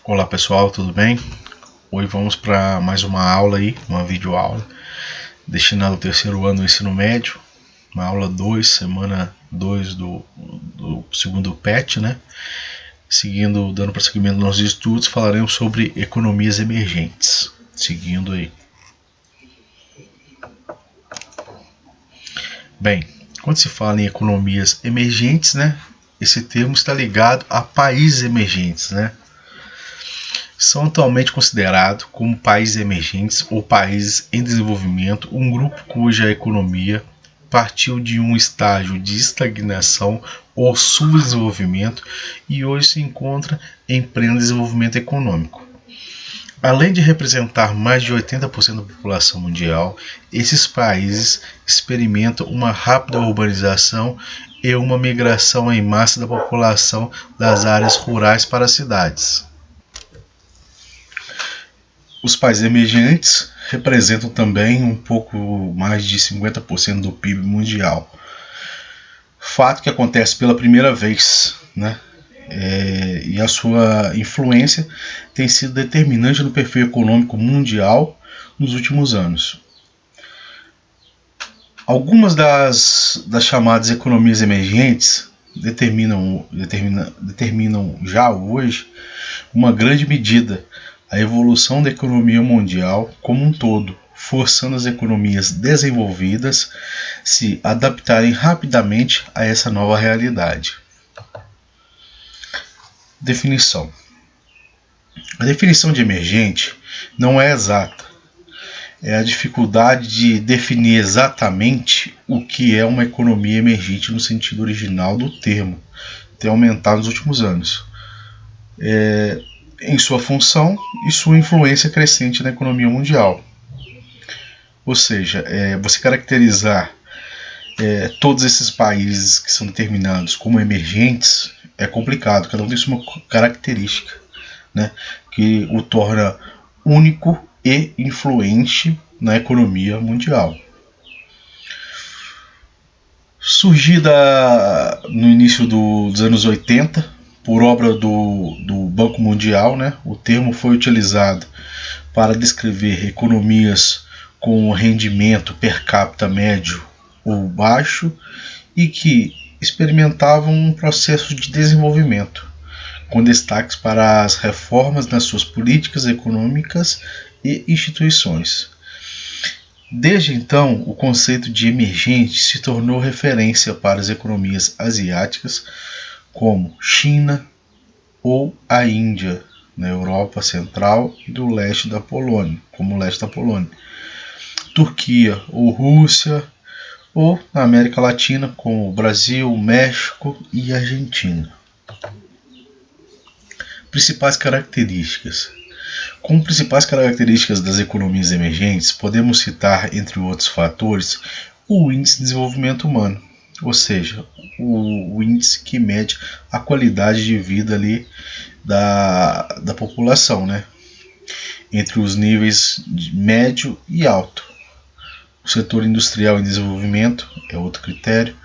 Olá pessoal, tudo bem? Hoje vamos para mais uma aula aí, uma videoaula destinada ao terceiro ano do ensino médio, uma aula 2, semana 2 do segundo PET, né? Dando prosseguimento nos nossos estudos, falaremos sobre economias emergentes. Seguindo aí. Bem, quando se fala em economias emergentes, né? Esse termo está ligado a países emergentes, né? São atualmente considerados como países emergentes ou países em desenvolvimento um grupo cuja economia partiu de um estágio de estagnação ou subdesenvolvimento e hoje se encontra em pleno desenvolvimento econômico. Além de representar mais de 80% da população mundial, esses países experimentam uma rápida urbanização e uma migração em massa da população das áreas rurais para as cidades. Os países emergentes representam também um pouco mais de 50% do PIB mundial. Fato que acontece pela primeira vez, né? E a sua influência tem sido determinante no perfil econômico mundial nos últimos anos. Algumas das chamadas economias emergentes determinam já hoje uma grande medida a evolução da economia mundial como um todo, forçando as economias desenvolvidas se adaptarem rapidamente a essa nova realidade. Definição. A definição de emergente não é exata. É a dificuldade de definir exatamente o que é uma economia emergente no sentido original do termo, tem aumentado nos últimos anos. Em sua função e sua influência crescente na economia mundial. Ou seja, você caracterizar todos esses países que são determinados como emergentes é complicado, cada um tem sua característica, né, que o torna único e influente na economia mundial. Surgida no início dos anos 80, por obra do Banco Mundial, né, o termo foi utilizado para descrever economias com rendimento per capita médio ou baixo e que experimentavam um processo de desenvolvimento, com destaques para as reformas nas suas políticas econômicas e instituições. Desde então, o conceito de emergente se tornou referência para as economias asiáticas, como China ou a Índia, na Europa Central e do leste da Polônia, como o leste da Polônia, Turquia ou Rússia, ou na América Latina, como Brasil, México e Argentina. Principais características. Como principais características das economias emergentes, podemos citar, entre outros fatores, o índice de desenvolvimento humano, ou seja, o índice que mede a qualidade de vida ali da população, né? Entre os níveis de médio e alto. O setor industrial em desenvolvimento é outro critério.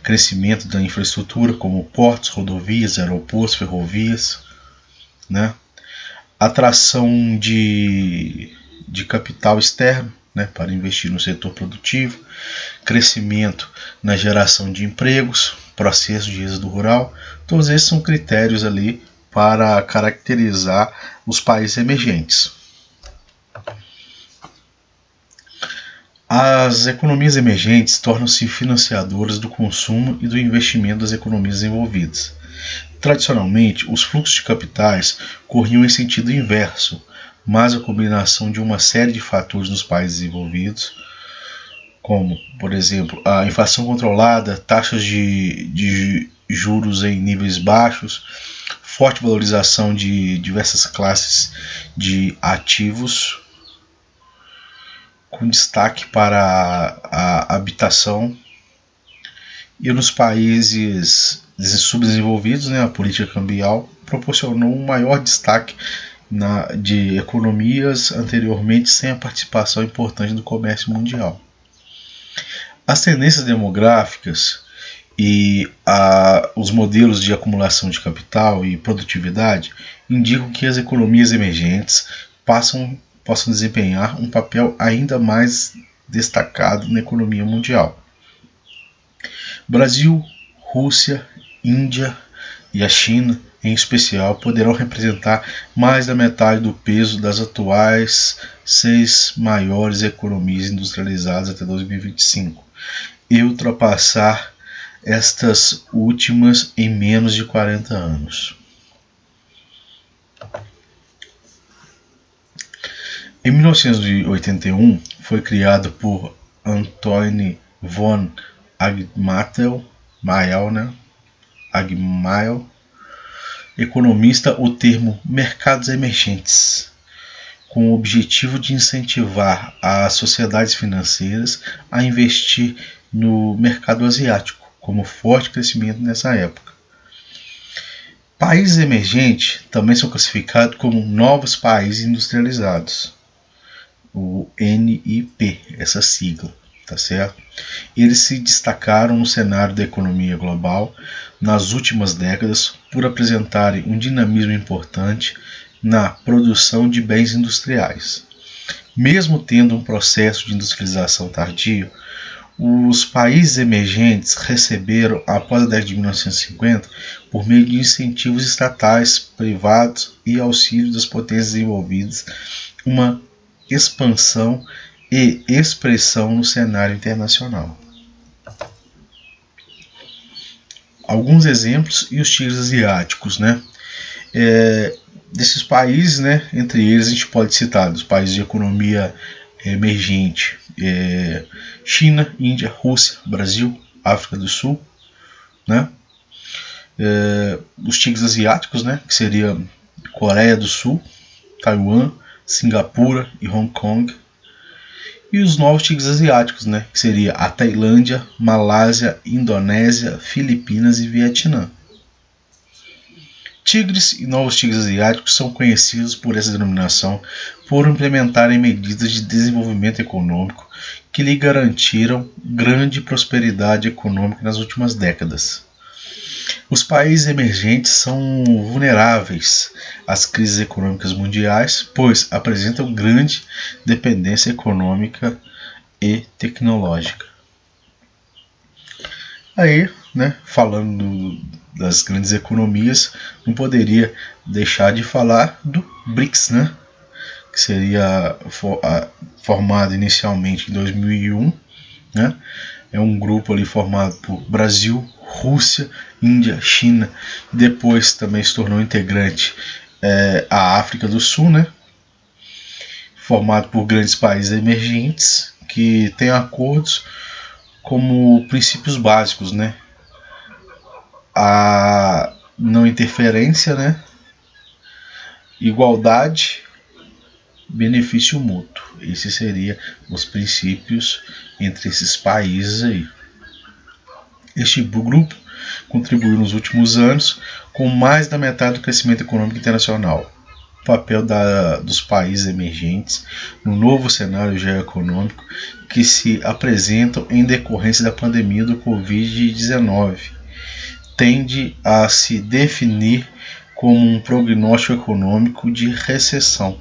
Crescimento da infraestrutura, como portos, rodovias, aeroportos, ferrovias, né? Atração de capital externo, né, para investir no setor produtivo, crescimento na geração de empregos, processo de êxodo rural. Todos esses são critérios ali para caracterizar os países emergentes. As economias emergentes tornam-se financiadoras do consumo e do investimento das economias desenvolvidas. Tradicionalmente, os fluxos de capitais corriam em sentido inverso, mas a combinação de uma série de fatores nos países desenvolvidos, como, por exemplo, a inflação controlada, taxas de juros em níveis baixos, forte valorização de diversas classes de ativos, com destaque para a habitação, e nos países subdesenvolvidos, né, a política cambial proporcionou um maior destaque de economias anteriormente sem a participação importante do comércio mundial. As tendências demográficas e os modelos de acumulação de capital e produtividade indicam que as economias emergentes possam desempenhar um papel ainda mais destacado na economia mundial. Brasil, Rússia, Índia e a China, em especial, poderão representar mais da metade do peso das atuais 6 maiores economias industrializadas até 2025 e ultrapassar estas últimas em menos de 40 anos. Em 1981, foi criado por Antoine von Agmael, economista, o termo mercados emergentes, com o objetivo de incentivar as sociedades financeiras a investir no mercado asiático, como forte crescimento nessa época. Países emergentes também são classificados como novos países industrializados, o NIP, essa sigla, tá certo? Eles se destacaram no cenário da economia global nas últimas décadas por apresentarem um dinamismo importante na produção de bens industriais. Mesmo tendo um processo de industrialização tardio, os países emergentes receberam, após a década de 1950, por meio de incentivos estatais, privados e auxílio das potências desenvolvidas, uma expansão e expressão no cenário internacional. Alguns exemplos e os tigres asiáticos, né? Desses países, né? Entre eles a gente pode citar os países de economia emergente: China, Índia, Rússia, Brasil, África do Sul, né? Os tigres asiáticos, né? Que seria Coreia do Sul, Taiwan, Singapura e Hong Kong. E os novos tigres asiáticos, né, que seria a Tailândia, Malásia, Indonésia, Filipinas e Vietnã. Tigres e novos tigres asiáticos são conhecidos por essa denominação por implementarem medidas de desenvolvimento econômico que lhe garantiram grande prosperidade econômica nas últimas décadas. Os países emergentes são vulneráveis às crises econômicas mundiais, pois apresentam grande dependência econômica e tecnológica. Aí, né, falando das grandes economias, não poderia deixar de falar do BRICS, né, que seria formado inicialmente em 2001, né, é um grupo ali formado por Brasil, Rússia, Índia, China, depois também se tornou integrante a África do Sul, né? Formado por grandes países emergentes que têm acordos como princípios básicos, né? A não interferência, né? Igualdade, benefício mútuo. Esses seriam os princípios entre esses países aí. Este grupo contribuiu nos últimos anos com mais da metade do crescimento econômico internacional. O papel dos países emergentes no novo cenário geoeconômico que se apresentam em decorrência da pandemia do Covid-19 tende a se definir como um prognóstico econômico de recessão.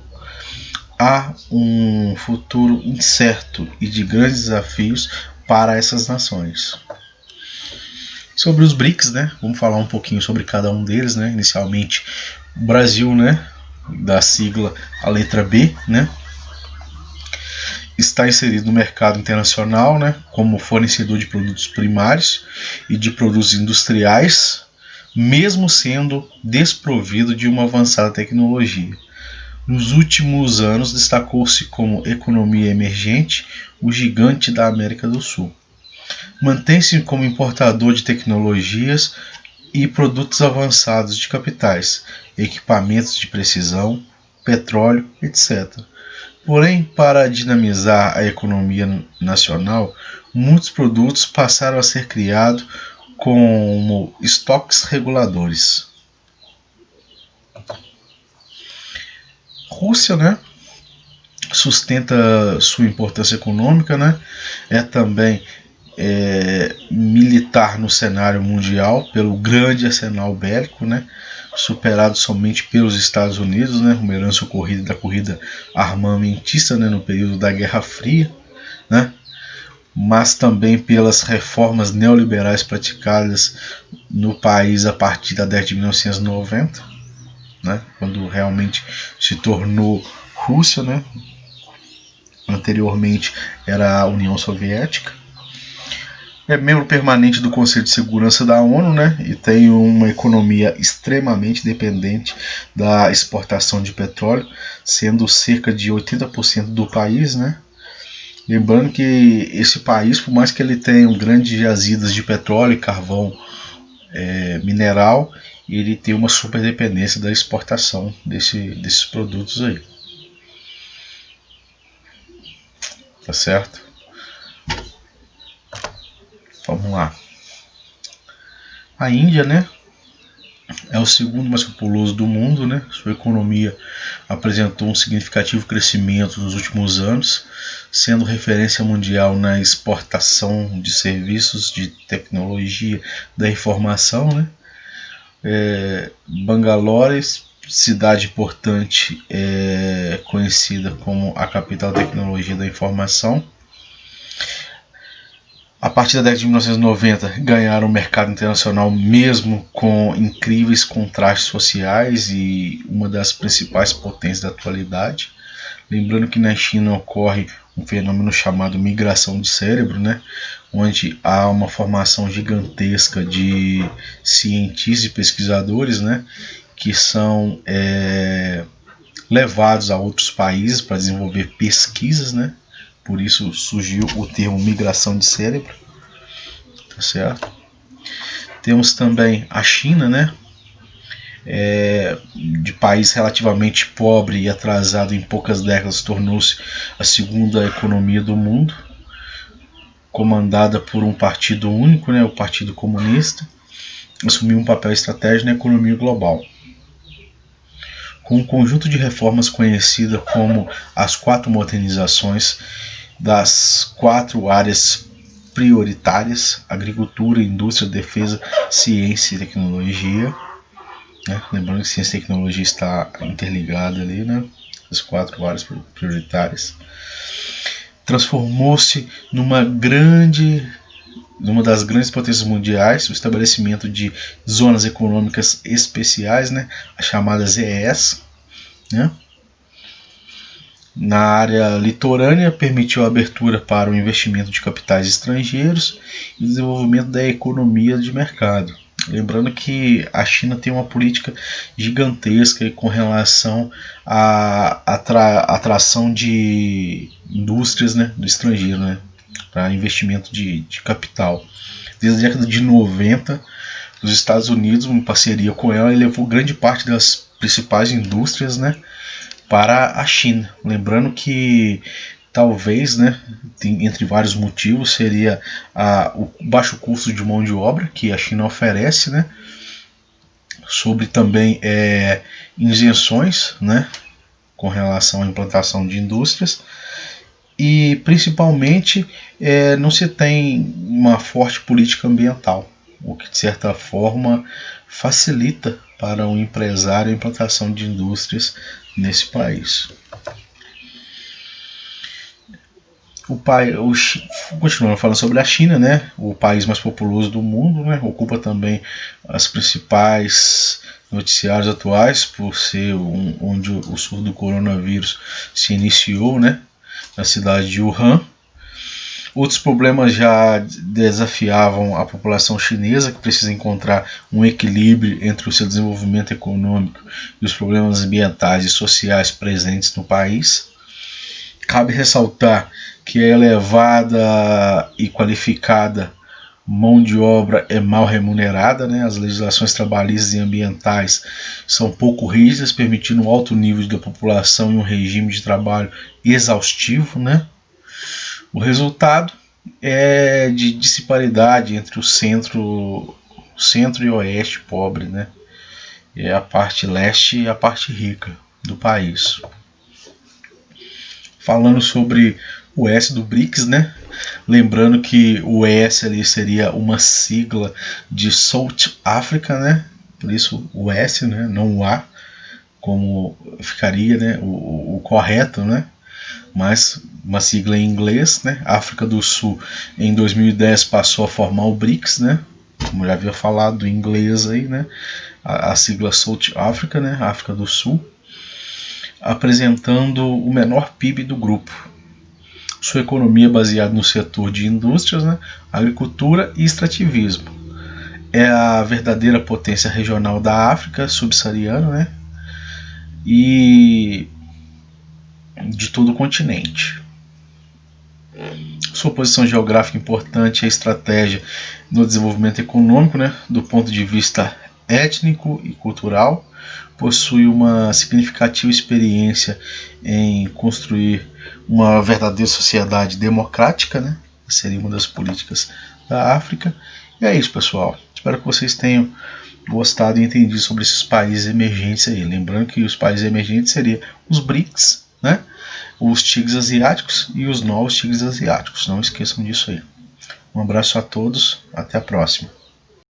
Há um futuro incerto e de grandes desafios para essas nações. Sobre os BRICS, né? Vamos falar um pouquinho sobre cada um deles, né? Inicialmente, o Brasil, né? Da sigla a letra B, né? Está inserido no mercado internacional, né? Como fornecedor de produtos primários e de produtos industriais, mesmo sendo desprovido de uma avançada tecnologia. Nos últimos anos, destacou-se como economia emergente, o gigante da América do Sul. Mantém-se como importador de tecnologias e produtos avançados de capitais, equipamentos de precisão, petróleo, etc. Porém, para dinamizar a economia nacional, muitos produtos passaram a ser criados como estoques reguladores. Rússia, né, sustenta sua importância econômica, né, é também militar no cenário mundial pelo grande arsenal bélico, né, superado somente pelos Estados Unidos, né, uma herança ocorrida da corrida armamentista, né, no período da Guerra Fria, né, mas também pelas reformas neoliberais praticadas no país a partir da década de 1990, né, quando realmente se tornou Rússia, né, anteriormente era a União Soviética. É membro permanente do Conselho de Segurança da ONU, né, e tem uma economia extremamente dependente da exportação de petróleo, sendo cerca de 80% do país, né. Lembrando que esse país, por mais que ele tenha grandes jazidas de petróleo e carvão mineral, ele tem uma super dependência da exportação desses produtos aí. Tá certo? Vamos lá. A Índia, né, é o segundo mais populoso do mundo, né? Sua economia apresentou um significativo crescimento nos últimos anos, sendo referência mundial na exportação de serviços de tecnologia da informação, né? Bangalore, cidade importante, conhecida como a capital da tecnologia da informação. A partir da década de 1990, ganharam o mercado internacional mesmo com incríveis contrastes sociais e uma das principais potências da atualidade. Lembrando que na China ocorre um fenômeno chamado migração de cérebro, né, onde há uma formação gigantesca de cientistas e pesquisadores, né, que são levados a outros países para desenvolver pesquisas, né. Por isso surgiu o termo migração de cérebro, tá certo? Temos também a China, né? De país relativamente pobre e atrasado em poucas décadas, tornou-se a segunda economia do mundo, comandada por um partido único, né? O Partido Comunista, assumiu um papel estratégico na economia global. Com um conjunto de reformas conhecida como as 4 modernizações das 4 áreas prioritárias: agricultura, indústria, defesa, ciência e tecnologia, né? Lembrando que ciência e tecnologia está interligada ali, né? As 4 áreas prioritárias. Transformou-se numa das grandes potências mundiais, o estabelecimento de zonas econômicas especiais, né? As chamadas EES, né? Na área litorânea, permitiu a abertura para o investimento de capitais estrangeiros e o desenvolvimento da economia de mercado. Lembrando que a China tem uma política gigantesca com relação à atração de indústrias, né, do estrangeiro, né, para investimento de capital. Desde a década de 90, os Estados Unidos, em parceria com ela, levou grande parte das principais indústrias, né, para a China. Lembrando que talvez, né, entre vários motivos, seria o baixo custo de mão de obra que a China oferece, né, sobre também isenções, né, com relação à implantação de indústrias, e principalmente não se tem uma forte política ambiental, o que de certa forma facilita para um empresário a implantação de indústrias nesse país. Continuando falando sobre a China, né, o país mais populoso do mundo, né, ocupa também as principais noticiários atuais, por ser onde o surto do coronavírus se iniciou, né, na cidade de Wuhan. Outros problemas já desafiavam a população chinesa, que precisa encontrar um equilíbrio entre o seu desenvolvimento econômico e os problemas ambientais e sociais presentes no país. Cabe ressaltar que a elevada e qualificada mão de obra é mal remunerada, né? As legislações trabalhistas e ambientais são pouco rígidas, permitindo um alto nível da população e um regime de trabalho exaustivo, né? O resultado é de disparidade entre o centro e o oeste pobre, né? É a parte leste e a parte rica do país. Falando sobre o S do BRICS, né? Lembrando que o S ali seria uma sigla de South Africa, né? Por isso o S, né? Não o A, como ficaria, né? O correto, né? Mas uma sigla em inglês, né? A África do Sul em 2010 passou a formar o BRICS, né? Como já havia falado em inglês aí, né? A sigla South Africa, né? África do Sul, apresentando o menor PIB do grupo. Sua economia é baseada no setor de indústrias, né? Agricultura e extrativismo. É a verdadeira potência regional da África subsaariana, né? E de todo o continente. Sua posição geográfica importante é a estratégia no desenvolvimento econômico, né, do ponto de vista étnico e cultural. Possui uma significativa experiência em construir uma verdadeira sociedade democrática, né, que seria uma das políticas da África. E é isso, pessoal. Espero que vocês tenham gostado e entendido sobre esses países emergentes aí. Lembrando que os países emergentes seriam os BRICS, né? Os tigres asiáticos e os novos tigres asiáticos. Não esqueçam disso aí. Um abraço a todos, até a próxima.